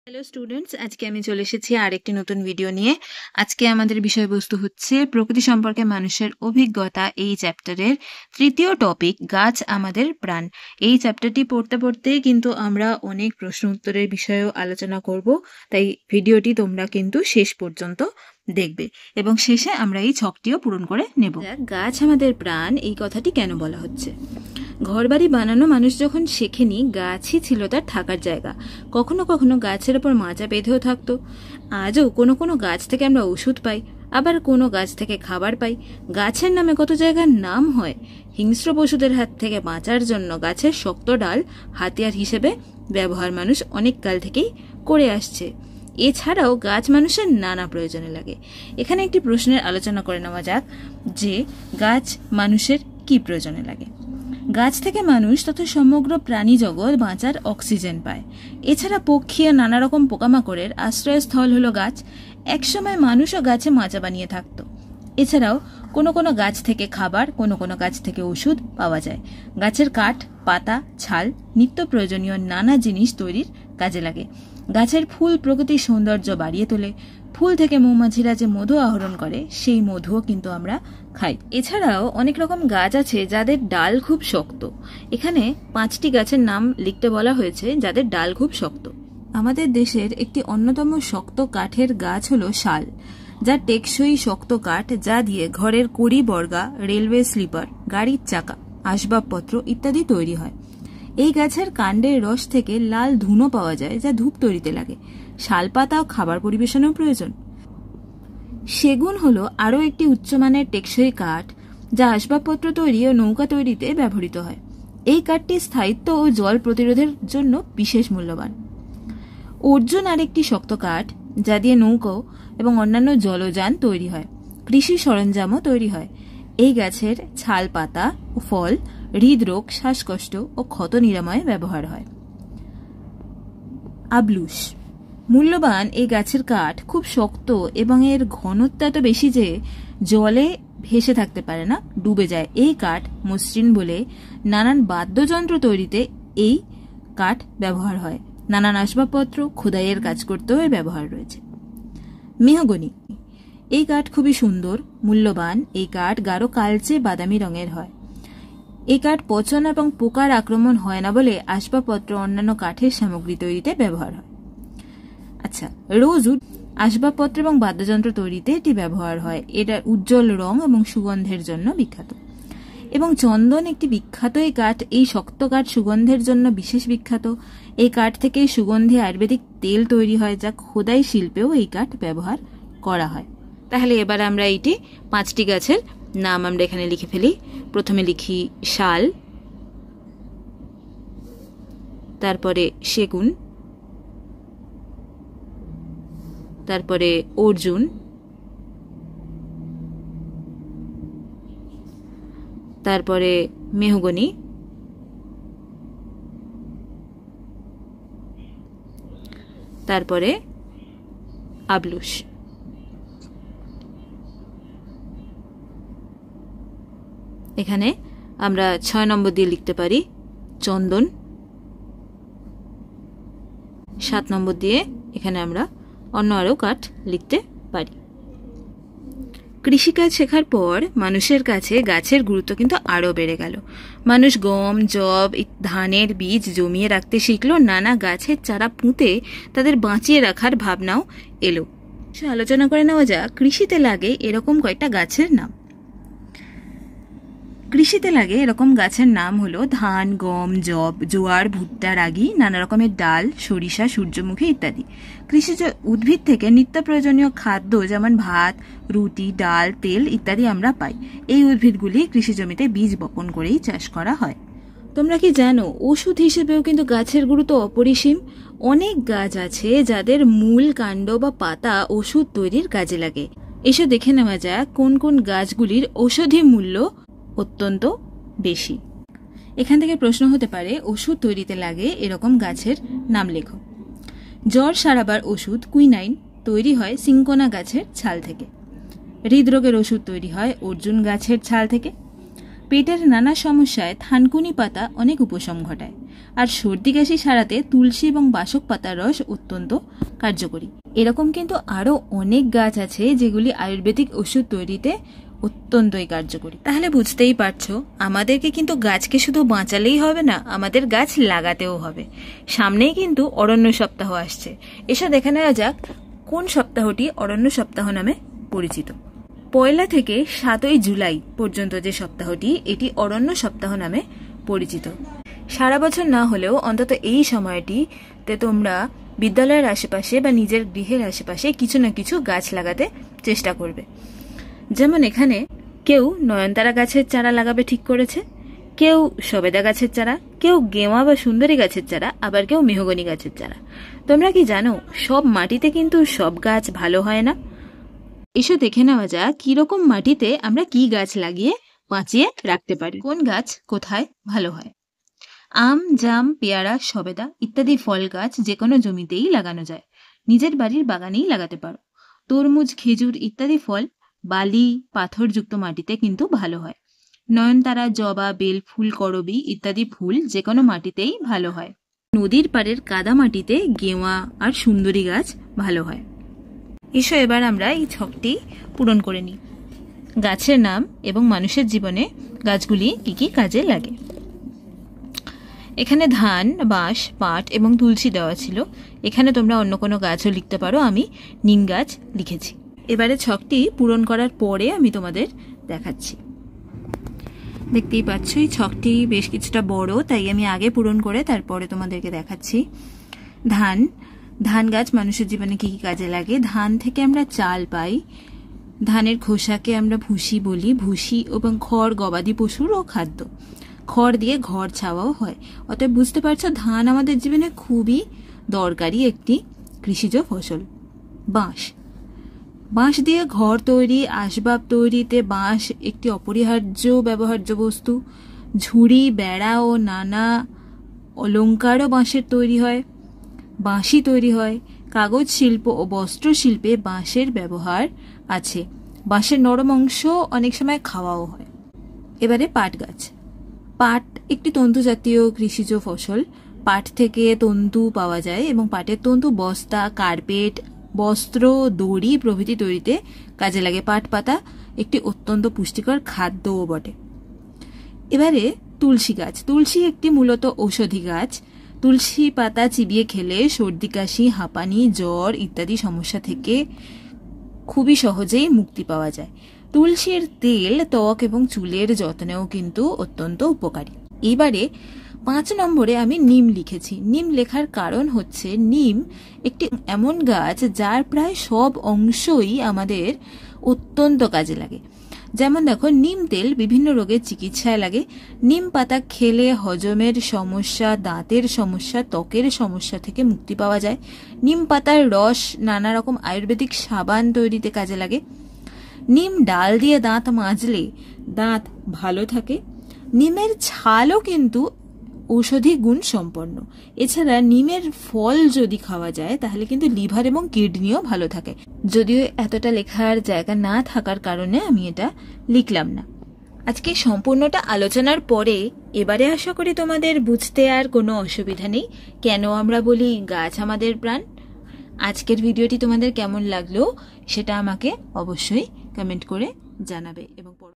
Hello students, আজকে আমি চলে এসেছি আরেকটি নতুন ভিডিও নিয়ে। আজকে আমাদের বিষয়বস্তু হচ্ছে প্রকৃতি সম্পর্কে মানুষের অভিজ্ঞতা। এই চ্যাপ্টারের তৃতীয় টপিক গাছ আমাদের প্রাণ। এই চ্যাপ্টারটি পড়তে পড়তে কিন্তু আমরা অনেক প্রশ্ন উত্তরের বিষয়েও আলোচনা করব, তাই ভিডিওটি তোমরা কিন্তু শেষ পর্যন্ত দেখবে এবং শেষে আমরা এই ছকটিও পূরণ করে নেব। গাছ আমাদের প্রাণ এই কথাটি কেন বলা হচ্ছে? ঘরবাড়ি বানানো মানুষ যখন শেখেনি, গাছই ছিল তার থাকার জায়গা। কখনো কখনো গাছের ওপর মাচা বেঁধেও থাকতো। আজও কোনো কোনো গাছ থেকে আমরা ওষুধ পাই, আবার কোনো গাছ থেকে খাবার পাই। গাছের নামে কত জায়গার নাম হয়। হিংস্র পশুদের হাত থেকে বাঁচার জন্য গাছের শক্ত ডাল হাতিয়ার হিসেবে ব্যবহার মানুষ অনেক কাল থেকেই করে আসছে। এছাড়াও গাছ মানুষের নানা প্রয়োজনে লাগে। এখানে একটি প্রশ্নের আলোচনা করে নেওয়া যাক যে গাছ মানুষের কি প্রয়োজনে লাগে। গাছ থেকে মানুষ তথা সমগ্র প্রাণী জগৎ বাঁচার অক্সিজেন পায়। এছাড়া পক্ষী আর নানা রকম পোকামাকড়ের আশ্রয়স্থল হলো গাছ। একসময় মানুষও গাছে মাচা বানিয়ে থাকত। এছাড়াও কোনো কোনো গাছ থেকে খাবার, কোনো কোনো গাছ থেকে ওষুধ পাওয়া যায়। গাছের কাঠ, পাতা, ছাল নিত্য প্রয়োজনীয় নানা জিনিস তৈরির কাজে লাগে। গাছের ফুল প্রকৃতির সৌন্দর্য বাড়িয়ে তোলে। ফুল থেকে মৌমাছিরা যে মধু আহরণ করে, সেই মধুও কিন্তু আমরা খাই। এছাড়াও অনেক রকম গাছ আছে যাদের ডাল খুব শক্ত। এখানে 5টি গাছের নাম লিখতে বলা হয়েছে যাদের ডাল খুব শক্ত। আমাদের দেশের একটি অন্যতম শক্ত কাঠের গাছ হলো শাল, যা টেকসই শক্ত কাঠ, যা দিয়ে ঘরের কড়ি বর্গা, রেলওয়ে স্লিপার, গাড়ির চাকা, আসবাবপত্র ইত্যাদি তৈরি হয়। এই গাছের কাণ্ডের রস থেকে লাল ধুনো পাওয়া যায়, যা ধূপ তৈরিতে লাগে। শাল পাতাও খাবার পরিবেশনেও প্রয়োজন। সেগুন হলো আরও একটি উচ্চমানের টেকসই কাঠ, যা আসবাবপত্র তৈরি ও নৌকা তৈরিতে ব্যবহৃত হয়। এই কাঠটির স্থায়িত্ব ও জল প্রতিরোধের জন্য বিশেষ মূল্যবান। অর্জুন আরেকটি শক্ত কাঠ, যা দিয়ে নৌকো এবং অন্যান্য জলযান তৈরি হয়। কৃষি সরঞ্জামও তৈরি হয়। এই গাছের ছাল, পাতা ও ফল হৃদরোগ, শ্বাসকষ্ট ও ক্ষত নিরাময়ে ব্যবহার হয়। আবলুস মূল্যবান এই গাছের কাঠ খুব শক্ত এবং এর ঘনত্ব এত বেশি যে জলে ভেসে থাকতে পারে না, ডুবে যায়। এই কাঠ মসৃণ বলে নানান বাদ্যযন্ত্র তৈরিতে এই কাঠ ব্যবহার হয়। নানান আসবাবপত্র, খোদাইয়ের কাজ করতেও এর ব্যবহার রয়েছে। মেহগনি এই কাঠ খুবই সুন্দর, মূল্যবান। এই কাঠ গাঢ় কালচে বাদামি রঙের হয়। এই কাঠ পচন এবং পোকার আক্রমণ হয় না বলে আসবাবপত্র, অন্যান্য কাঠের সামগ্রী তৈরিতে ব্যবহার হয়। আচ্ছা, রোজউড আসবাবপত্র এবং বাদ্যযন্ত্র তৈরিতে এটি ব্যবহার হয়। এটা উজ্জ্বল রং এবং সুগন্ধের জন্য বিখ্যাত। এবং চন্দন একটি বিখ্যাত এই কাঠ। এই শক্ত কাঠ সুগন্ধের জন্য বিশেষ বিখ্যাত। এই কাঠ থেকে সুগন্ধি আয়ুর্বেদিক তেল তৈরি হয়, যা খোদাই শিল্পেও এই কাঠ ব্যবহার করা হয়। তাহলে এবার আমরা এইটি 5টি গাছের নাম আমরা এখানে লিখে ফেলি। প্রথমে লিখি শাল, তারপরে সেগুন, তারপরে অর্জুন, তারপরে মেহগনি, তারপরে আবলুস। এখানে আমরা 6 নম্বর দিয়ে লিখতে পারি চন্দন। 7 নম্বর দিয়ে এখানে আমরা অন্য আরও কাঠ লিখতে পারি। কৃষিকাজ শেখার পর মানুষের কাছে গাছের গুরুত্ব কিন্তু আরও বেড়ে গেল। মানুষ গম, যব, ধানের বীজ জমিয়ে রাখতে শিখলো। নানা গাছের চারা পুঁতে তাদের বাঁচিয়ে রাখার ভাবনাও এলো। আলোচনা করে নেওয়া যাক কৃষিতে লাগে এরকম কয়েকটা গাছের নাম। কৃষিতে লাগে এরকম গাছের নাম হলো ধান, গম, যব, জোয়ার, ভুট্টা, রাগি, নানা রকমের ডাল, সরিষা, সূর্যমুখী ইত্যাদি। কৃষিজ উদ্ভিদ থেকে নিত্য প্রয়োজনীয় খাদ্য যেমন ভাত, রুটি, ডাল, তেল ইত্যাদি আমরা পাই। এই উদ্ভিদগুলি কৃষি জমিতে বীজ বপন করেই চাষ করা হয়। তোমরা কি জানো ওষুধ হিসেবেও কিন্তু গাছের গুরুত্ব অপরিসীম? অনেক গাছ আছে যাদের মূল, কাণ্ড বা পাতা ওষুধ তৈরির কাজে লাগে। এসে দেখে নেওয়া যাক কোন কোন গাছগুলির ঔষধি মূল্য অত্যন্ত বেশি। এখান থেকে প্রশ্ন হতে পারে ওষুধ তৈরিতে লাগে এরকম গাছের নাম লেখো। জ্বর সারাবার ওষুধ কুইনাইন তৈরি হয় সিঙ্কোনা গাছের ছাল থেকে। হৃদরোগের ওষুধ তৈরি হয় অর্জুন গাছের ছাল থেকে। পেটের নানা সমস্যায় থানকুনি পাতা অনেক উপশম ঘটায়। আর সর্দি কাশি সারাতে তুলসী এবং বাসক পাতার রস অত্যন্ত কার্যকরী। এরকম কিন্তু আরও অনেক গাছ আছে যেগুলি আয়ুর্বেদিক ওষুধ তৈরিতে অত্যন্তই কার্যকরী। তাহলে বুঝতেই পারছো, আমাদেরকে কিন্তু গাছকে শুধু বাঁচালেই হবে না, আমাদের গাছ লাগাতেও হবে। সামনেই কিন্তু অরণ্য সপ্তাহ আসছে। এসব দেখে নেওয়া যাক কোন সপ্তাহটি অরণ্য সপ্তাহ নামে পরিচিত। 1 থেকে 7 জুলাই পর্যন্ত যে সপ্তাহটি, এটি অরণ্য সপ্তাহ নামে পরিচিত। সারা বছর না হলেও অন্তত এই সময়টিতে তোমরা বিদ্যালয়ের আশেপাশে বা নিজের গৃহের আশেপাশে কিছু না কিছু গাছ লাগাতে চেষ্টা করবে। যেমন এখানে কেউ নয়নতারা গাছের চারা লাগাবে ঠিক করেছে, কেউ সবেদা গাছের চারা, কেউ গেওয়া বা সুন্দরী গাছের চারা, আবার কেউ মেহগনি গাছের চারা। তোমরা কি জানো, সব মাটিতে কিন্তু সব গাছ ভালো হয় না। এসো দেখে নেওয়া যাক কিরকম মাটিতে আমরা কি গাছ লাগিয়ে বাঁচিয়ে রাখতে পারি, কোন গাছ কোথায় ভালো হয়। আম, জাম, পেয়ারা, সবেদা ইত্যাদি ফল গাছ যে কোনো জমিতেই লাগানো যায়, নিজের বাড়ির বাগানেই লাগাতে পারো। তরমুজ, খেজুর ইত্যাদি ফল বালি পাথরযুক্ত মাটিতে কিন্তু ভালো হয়। নয়নতারা, জবা, বেল ফুল, করবী ইত্যাদি ফুল যে কোনো মাটিতেই ভালো হয়। নদীর পাড়ের কাদা মাটিতে গেওয়া আর সুন্দরী গাছ ভালো হয়। এসো এবার আমরা এই ছকটি পূরণ করে নিই। গাছের নাম এবং মানুষের জীবনে গাছগুলি কি কি কাজে লাগে। এখানে ধান, বাঁশ, পাট এবং তুলসী দেওয়া ছিল। এখানে তোমরা অন্য কোনো গাছও লিখতে পারো, আমি নিম গাছ লিখেছি। এবারে ছকটি পূরণ করার পরে আমি তোমাদের দেখাচ্ছি। দেখতেই পাচ্ছ এই ছকটি বেশ কিছুটা বড়, তাই আমি আগে পূরণ করে তারপরে তোমাদেরকে দেখাচ্ছি। ধান গাছ মানুষের জীবনে কি কি কাজে লাগে। ধান থেকে আমরা চাল পাই, ধানের খোসাকে আমরা ভুসি বলি। ভুসি এবং খড় গবাদি পশুরও খাদ্য, খড় দিয়ে ঘর ছাওয়াও হয়। অতএব বুঝতে পারছো ধান আমাদের জীবনে খুবই দরকারি একটি কৃষিজ ফসল। বাঁশ দিয়ে ঘর তৈরি, আসবাব তৈরিতে বাঁশ একটি অপরিহার্য ব্যবহার্য বস্তু। ঝুড়ি, বেড়া ও নানা অলঙ্কারও বাঁশের তৈরি হয়, বাঁশি তৈরি হয়। কাগজ শিল্প ও বস্ত্র শিল্পে বাঁশের ব্যবহার আছে। বাঁশের নরম অংশ অনেক সময় খাওয়াও হয়। এবারে পাট গাছ। পাট একটি তন্তু জাতীয় কৃষিজ ফসল। পাট থেকে তন্তু পাওয়া যায় এবং পাটের তন্তু বস্তা, কার্পেট, বস্ত্র, দড়ি প্রভৃতি তৈরিতে কাজে লাগে। পাট পাতা একটি অত্যন্ত পুষ্টিকর খাদ্যও বটে। এবারে তুলসী গাছ। তুলসী একটি মূলত ঔষধি গাছ। তুলসী পাতা চিবিয়ে খেলে সর্দি কাশি, হাঁপানি, জ্বর ইত্যাদি সমস্যা থেকে খুবই সহজেই মুক্তি পাওয়া যায়। তুলসীর তেল ত্বক এবং চুলের যত্নেও কিন্তু অত্যন্ত উপকারী। এবারে 5 নম্বরে আমি নিম লিখেছি। নিম লেখার কারণ হচ্ছে নিম একটি এমন গাছ যার প্রায় সব অংশই আমাদের অত্যন্ত কাজে লাগে। যেমন দেখো, নিম তেল বিভিন্ন রোগের চিকিৎসায় লাগে। নিম পাতা খেলে হজমের সমস্যা, দাঁতের সমস্যা, ত্বকের সমস্যা থেকে মুক্তি পাওয়া যায়। নিম পাতার রস নানা রকম আয়ুর্বেদিক সাবান তৈরিতে কাজে লাগে। নিম ডাল দিয়ে দাঁত মাজলে দাঁত ভালো থাকে। নিমের ছালও কিন্তু ঔষধি গুণ সম্পন্ন। এছাড়া নিমের ফল যদি খাওয়া যায় তাহলে কিন্তু লিভার এবং কিডনিও ভালো থাকে। যদিও এতটা লেখার জায়গা না থাকার কারণে আমি এটা লিখলাম না। আজকে সম্পূর্ণটা আলোচনার পরে এবারে আশা করি তোমাদের বুঝতে আর কোনো অসুবিধা নেই কেন আমরা বলি গাছ আমাদের প্রাণ। আজকের ভিডিওটি তোমাদের কেমন লাগলো সেটা আমাকে অবশ্যই কমেন্ট করে জানাবে এবং